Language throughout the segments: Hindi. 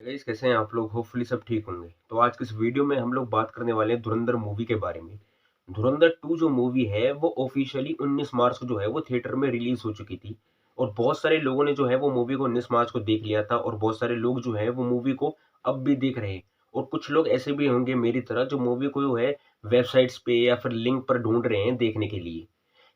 गाइस कैसे हैं आप लोग। होपफुली सब ठीक होंगे। तो आज के इस वीडियो में हम लोग बात करने वाले हैं धुरंधर मूवी के बारे में। धुरंधर 2 जो मूवी है वो ऑफिशियली 19 मार्च को जो है वो थिएटर में रिलीज हो चुकी थी और बहुत सारे लोगों ने जो है वो मूवी को 19 मार्च को देख लिया था और बहुत सारे लोग जो है वो मूवी को अब भी देख रहे हैं। और कुछ लोग ऐसे भी होंगे मेरी तरह जो मूवी को जो है वेबसाइट्स पे या फिर लिंक पर ढूंढ रहे हैं देखने के लिए।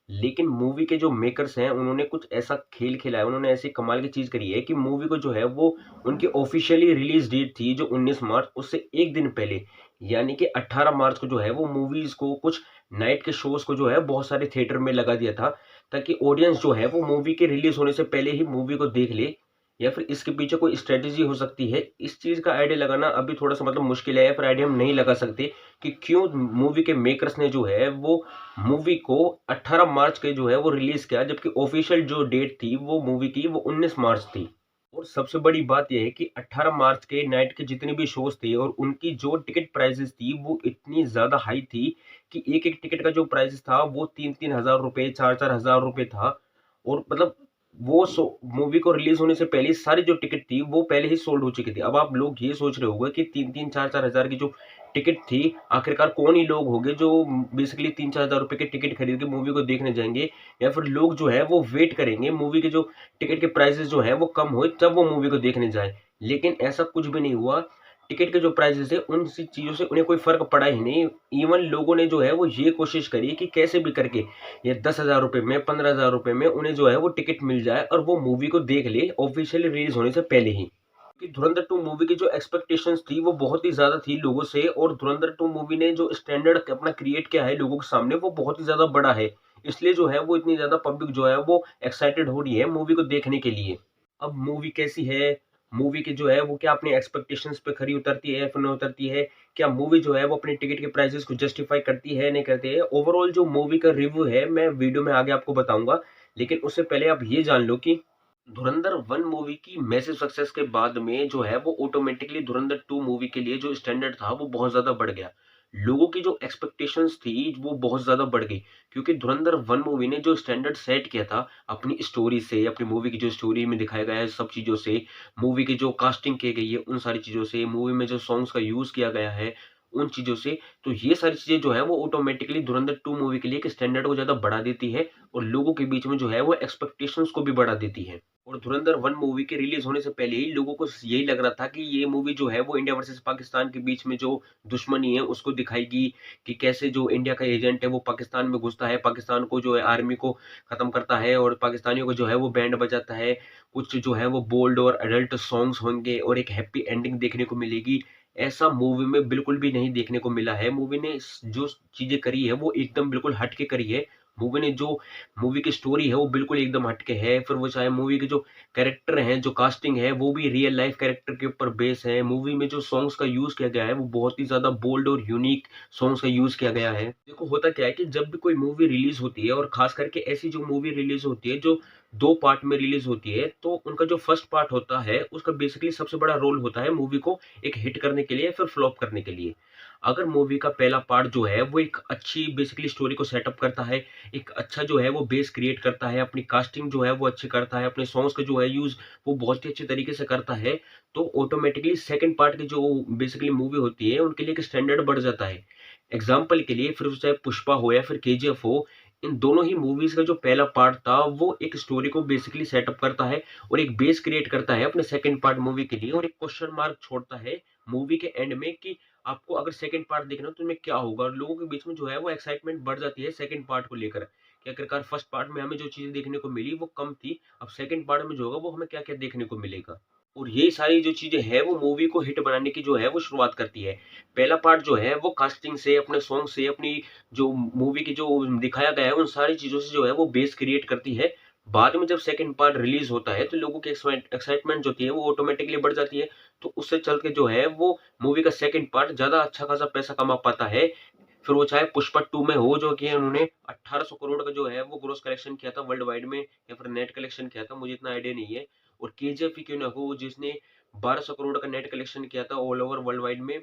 लेकिन मूवी के जो मेकर्स हैं उन्होंने कुछ ऐसा खेल खेला है, उन्होंने ऐसी कमाल की चीज़ करी है कि मूवी को जो है वो उनकी ऑफ़िशियली रिलीज़ डेट थी जो 19 मार्च उससे 1 दिन पहले यानी कि 18 मार्च को जो है वो मूवीज़ को कुछ नाइट के शोज़ को जो है बहुत सारे थिएटर में लगा दिया था, ताकि ऑडियंस जो है वो मूवी के रिलीज़ होने से पहले ही मूवी को देख ले। या फिर इसके पीछे कोई स्ट्रैटेजी हो सकती है, इस चीज़ का आइडिया लगाना अभी थोड़ा-सा मतलब मुश्किल है या फिर आइडिया हम नहीं लगा सकते कि क्यों मूवी के मेकर्स ने जो है वो मूवी को 18 मार्च के जो है वो रिलीज़ किया, जबकि ऑफ़िशियल जो डेट थी वो मूवी की वो 19 मार्च थी। और सबसे बड़ी बात ये है कि 18 मार्च के नाइट के जितने भी शोज़ थे और उनकी जो टिकट प्राइसेज़ थी वो इतनी ज़्यादा हाई थी कि एक-एक टिकट का जो प्राइस था वो 3-3 हज़ार रुपए, 4-4 हज़ार रुपए था। और मतलब वो शो मूवी को रिलीज़ होने से पहले सारी जो टिकट थी वो पहले ही सोल्ड हो चुकी थी। अब आप लोग ये सोच रहे होंगे कि 3-3 4-4 हज़ार की जो टिकट थी, आखिरकार कौन ही लोग होंगे जो बेसिकली 3-4 हज़ार रुपए के टिकट खरीद के मूवी को देखने जाएँगे, या फिर लोग जो है वो वेट करेंगे मूवी के जो टिकट के प्राइसेज़ जो हैं वो कम होए तब वो मूवी को देखने जाएँ। लेकिन ऐसा कुछ भी नहीं हुआ। टिकट के जो प्राइसेज़ थे उन सी चीज़ों से उन्हें कोई फ़र्क पड़ा ही नहीं। इवन लोगों ने जो है वो ये कोशिश करी कि कैसे भी करके ये 10,000 रुपए में, 15,000 रुपए में उन्हें जो है वो टिकट मिल जाए और वो मूवी को देख ले ऑफ़िशियली रिलीज़ होने से पहले ही। कि धुरंधर 2 मूवी की जो एक्सपेक्टेशंस थी वो बहुत ही ज़्यादा थी लोगों से, और धुरंधर 2 मूवी ने जो स्टैंडर्ड अपना क्रिएट किया है लोगों के सामने वो बहुत ही ज़्यादा बड़ा है। इसलिए जो है वो इतनी ज़्यादा पब्लिक जो है वो एक्साइटेड हो रही है मूवी को देखने के लिए। अब मूवी कैसी है? मूवी की जो है वो क्या अपनी एक्सपेक्टेशंस पे खरी उतरती है या फिर नहीं उतरती है? क्या मूवी जो है वो अपने टिकट के प्राइसेज़ को जस्टिफाई करती है, नहीं करती है? ओवरऑल जो मूवी का रिव्यू है मैं वीडियो में आगे आपको बताऊँगा। लेकिन उससे पहले आप ये जान लो कि धुरंधर 1 मूवी की मैसिव सक्सेस के बाद में जो है वो ऑटोमेटिकली धुरंधर 2 मूवी के लिए जो स्टैंडर्ड था वो बहुत ज़्यादा बढ़ गया। लोगों की जो एक्सपेक्टेशंस थी वो बहुत ज़्यादा बढ़ गई, क्योंकि धुरंधर 1 मूवी ने जो स्टैंडर्ड सेट किया था अपनी स्टोरी से, अपनी मूवी की जो स्टोरी में दिखाया गया है सब चीज़ों से, मूवी की जो कास्टिंग की गई है उन सारी चीज़ों से, मूवी में जो सॉन्ग्स का यूज़ किया गया है उन चीज़ों से, तो ये सारी चीज़ें जो है वो ऑटोमेटिकली धुरंधर 2 मूवी के लिए एक स्टैंडर्ड को ज़्यादा बढ़ा देती है और लोगों के बीच में जो है वो एक्सपेक्टेशंस को भी बढ़ा देती है। और धुरंधर 1 मूवी के रिलीज़ होने से पहले ही लोगों को यही लग रहा था कि ये मूवी जो है वो इंडिया वर्सेस पाकिस्तान के बीच में जो दुश्मनी है उसको दिखाएगी, कि कैसे जो इंडिया का एजेंट है वो पाकिस्तान में घुसता है, पाकिस्तान को जो है आर्मी को खत्म करता है और पाकिस्तानियों को जो है वो बैंड बजाता है। कुछ जो है वो बोल्ड और एडल्ट सॉन्ग्स होंगे और एक हैप्पी एंडिंग देखने को मिलेगी। ऐसा मूवी में बिल्कुल भी नहीं देखने को मिला है। मूवी ने जो चीज़ें करी है वो एकदम बिल्कुल हट के करी है। मूवी ने जो मूवी की स्टोरी है वो बिल्कुल एकदम हट के है। फिर वो चाहे मूवी के जो कैरेक्टर हैं, जो कास्टिंग है वो भी रियल लाइफ कैरेक्टर के ऊपर बेस है। मूवी में जो सॉन्ग्स का यूज़ किया गया है वो बहुत ही ज़्यादा बोल्ड और यूनिक सॉन्ग्स का यूज़ किया गया है। देखो होता क्या है कि जब भी कोई मूवी रिलीज़ होती है और ख़ास करके ऐसी जो मूवी रिलीज़ होती है जो 2 पार्ट में रिलीज़ होती है, तो उनका जो फर्स्ट पार्ट होता है उसका बेसिकली सबसे बड़ा रोल होता है मूवी को एक हिट करने के लिए या फिर फ्लॉप करने के लिए। अगर मूवी का पहला पार्ट जो है वो एक अच्छी बेसिकली स्टोरी को सेटअप करता है, एक अच्छा जो है वो बेस क्रिएट करता है, अपनी कास्टिंग जो है वो अच्छी करता है, अपने सॉन्ग्स का जो है यूज़ वो बहुत ही अच्छे तरीके से करता है, तो ऑटोमैटिकली सेकंड पार्ट की जो बेसिकली मूवी होती है, उनके लिए एक स्टैंडर्ड बढ़ जाता है। एग्ज़ाम्पल के लिए फिर वो चाहे पुष्पा हो या फिर केजीएफ हो, इन दोनों ही मूवीज़ का जो पहला पार्ट था, वो एक स्टोरी को बेसिकली सेटअप करता है और एक बेस क्रिएट करता है अपने सेकंड पार्ट मूवी के लिए, और एक क्वेश्चन मार्क छोड़ता है मूवी के एंड में कि आपको अगर सेकंड पार्ट देखना है तो उनमें क्या होगा, और लोगों के बीच में जो है वो एक्साइटमेंट बढ़ जाती है सेकंड पार्ट को लेकर, कि आखिरकार फर्स्ट पार्ट में हमें जो चीज़ें देखने को मिली वो कम थी, अब सेकंड पार्ट में जो होगा वो हमें क्या-क्या देखने को मिलेगा। और ये सारी जो चीज़ें हैं वो मूवी को हिट बनाने की जो है वो शुरुआत करती है। पहला पार्ट जो है वो कास्टिंग से, अपने सॉन्ग से, अपनी जो मूवी की जो दिखाया गया है उन सारी चीज़ों से जो है वो बेस क्रिएट करती है। बाद में जब सेकंड पार्ट रिलीज़ होता है तो लोगों की एक्साइटमेंट जो होती है वो ऑटोमैटिकली बढ़ जाती है। तो उससे चल के जो है वो मूवी का सेकंड पार्ट ज़्यादा अच्छा खासा पैसा कमा पाता है। फिर वो चाहे पुष्पा 2 में हो, जो कि उन्होंने 1800 करोड़ का जो है वो ग्रॉस कलेक्शन किया था वर्ल्ड वाइड में, या फिर नेट कलेक्शन किया था, मुझे इतना आइडिया नहीं है। और केजीएफ ही क्यों ना हो जिसने 1200 करोड़ का नेट कलेक्शन किया था ऑल ओवर वर्ल्ड वाइड में।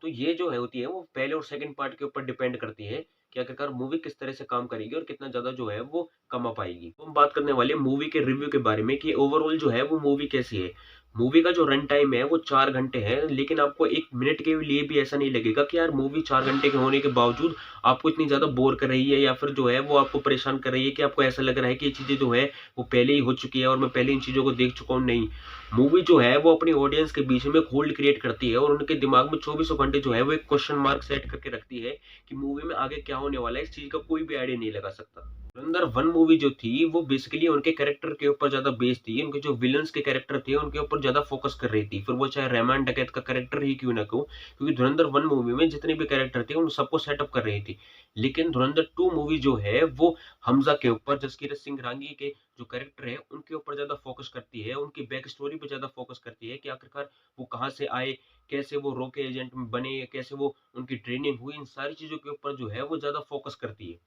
तो ये जो है होती है वो पहले और सेकंड पार्ट के ऊपर डिपेंड करती है कि आखिरकार मूवी किस तरह से काम करेगी और कितना ज़्यादा जो है वो कमा पाएगी। तो हम बात करने वाले हैं मूवी के रिव्यू के बारे में कि ओवरऑल जो है वो मूवी कैसी है। मूवी का जो रन टाइम है वो 4 घंटे है, लेकिन आपको 1 मिनट के लिए भी ऐसा नहीं लगेगा कि यार मूवी 4 घंटे के होने के बावजूद आपको इतनी ज़्यादा बोर कर रही है या फिर जो है वो आपको परेशान कर रही है कि आपको ऐसा लग रहा है कि ये चीज़ें जो है वो पहले ही हो चुकी है और मैं पहले इन चीज़ों को देख चुका हूँ। नहीं, मूवी जो है वो अपनी ऑडियंस के बीच में एक होल्ड क्रिएट करती है और उनके दिमाग में चौबीसों घंटे जो है वो एक क्वेश्चन मार्क सेट करके रखती है कि मूवी में आगे क्या होने वाला है, इस चीज़ का कोई भी आइडिया नहीं लगा सकता। धुरंधर 1 मूवी जो थी, वो बेसिकली उनके कैरेक्टर के ऊपर ज़्यादा बेस्ड थी। उनके जो विलेन्स के कैरेक्टर थे, उनके ऊपर ज़्यादा फ़ोकस कर रही थी। फिर वो चाहे रहमान डकैत का कैरेक्टर ही क्यों ना क्यों, क्योंकि धुरंधर 1 मूवी में जितने भी कैरेक्टर थे, उन सबको सेटअप कर रही थी। लेकिन धुरंधर 2 मूवी जो है, वो हमज़ा के ऊपर, जसकीरत सिंह रांगी के जो कैरेक्टर है, उनके ऊपर ज़्यादा फ़ोकस करती है। उनकी बैक स्टोरी पे ज़्यादा फ़ोकस करती है कि आखिरकार वो कहाँ से आए, कैसे वो रोके एजेंट बने, कैसे वो उनकी ट्रेनिंग हुई, इन सारी चीज़ों के ऊपर जो है, वो ज़्यादा फ़ोकस करती है।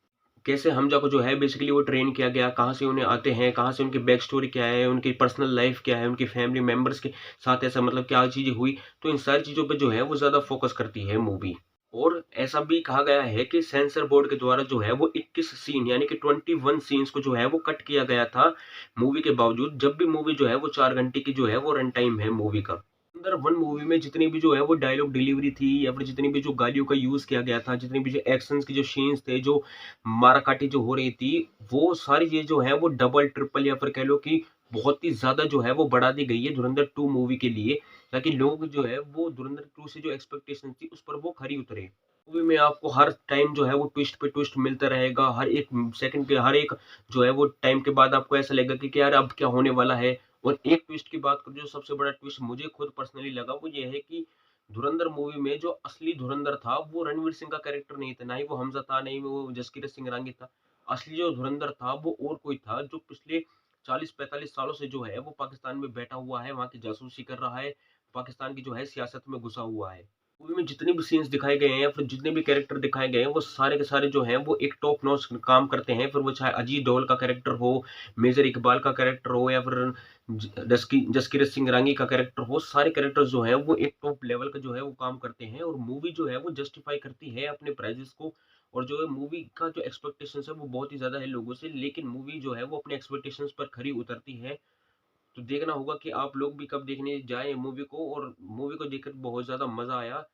कैसे हमज़ा को जो है बेसिकली वो ट्रेन किया गया, कहाँ से उन्हें आते हैं, कहाँ से उनकी बैक स्टोरी क्या है, उनकी पर्सनल लाइफ़ क्या है, उनकी फैमिली मेंबर्स के साथ ऐसा मतलब क्या चीज़ें हुई, तो इन सारी चीज़ों पे जो है वो ज़्यादा फ़ोकस करती है मूवी। और ऐसा भी कहा गया है कि सेंसर बोर्ड के द्वारा जो है वो 21 सीन यानी कि 21 सीन्स को जो है वो कट किया गया था मूवी के बावजूद, जब भी मूवी जो है वो 4 घंटे की जो है वो रन टाइम है मूवी का। अंदर 1 मूवी में जितनी भी जो है वो डायलॉग डिलीवरी थी या फिर जितनी भी जो गालियों का यूज़ किया गया था, जितनी भी जो एक्शंस के जो सीन्स थे, जो मारा-काटी जो हो रही थी, वो सारी चीज़ें जो है वो डबल, ट्रिपल या फिर कह लो कि बहुत ही ज़्यादा जो है वो बढ़ा दी गई है धुरंधर 2 मूवी के लिए, ताकि लोग जो है वो धुरंधर 2 से जो एक्सपेक्टेशन थी उस पर वो खरी उतरे। मूवी में आपको हर टाइम जो है वो ट्विस्ट पे ट्विस्ट मिलता रहेगा, हर एक सेकंड के हर एक जो है वो टाइम के बाद आपको ऐसा लगेगा कि यार अब क्या होने वाला है। और एक ट्विस्ट की बात करूँ, जो सबसे बड़ा ट्विस्ट मुझे खुद पर्सनली लगा, वो ये है कि धुरंधर मूवी में जो असली धुरंधर था वो रणवीर सिंह का कैरेक्टर नहीं था, ना ही वो हमज़ा था, ना ही वो जसकीरत सिंह रांगी था। असली जो धुरंधर था वो और कोई था, जो पिछले 40-45 सालों से जो है वो पाकिस्तान में बैठा हुआ है, वहाँ की जासूसी कर रहा है, पाकिस्तान की जो है सियासत में घुसा हुआ है। मूवी में जितने भी सीन्स दिखाए गए हैं या फिर जितने भी कैरेक्टर दिखाए गए हैं, वो सारे के सारे जो हैं वो एक टॉप नॉच काम करते हैं। फिर वो चाहे अजीत डोल का कैरेक्टर हो, मेजर इकबाल का कैरेक्टर हो या फिर जसकीरत सिंह रांगी का कैरेक्टर हो, सारे कैरेक्टर्स जो हैं वो एक टॉप लेवल का जो है वो काम करते हैं और मूवी जो है वो जस्टिफाई करती है अपने प्राइजेस को। और जो है मूवी का जो एक्सपेक्टेशंस है वो बहुत ही ज़्यादा है लोगों से, लेकिन मूवी जो है वो अपने एक्सपेक्टेशंस पर खरी उतरती है। तो देखना होगा कि आप लोग भी कब देखने जाएँ मूवी को, और मूवी को देखकर बहुत ज़्यादा मज़ा आया।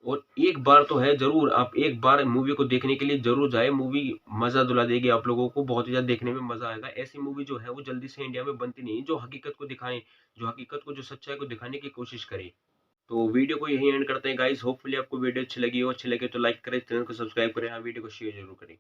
और एक बार तो है ज़रूर, आप एक बार मूवी को देखने के लिए ज़रूर जाएँ, मूवी मज़ा दिला देगी आप लोगों को, बहुत ही ज़्यादा देखने में मज़ा आएगा। ऐसी मूवी जो है वो जल्दी से इंडिया में बनती नहीं, जो हकीकत को दिखाएँ, जो हकीकत को, जो सच्चाई को दिखाने की कोशिश करे। तो वीडियो को यहीं एंड करते हैं गाइस, होपफुली आपको वीडियो अच्छी लगी हो, अच्छी लगे तो लाइक करें, चैनल को सब्सक्राइब करें, हाँ वीडियो को शेयर ज़रूर करें।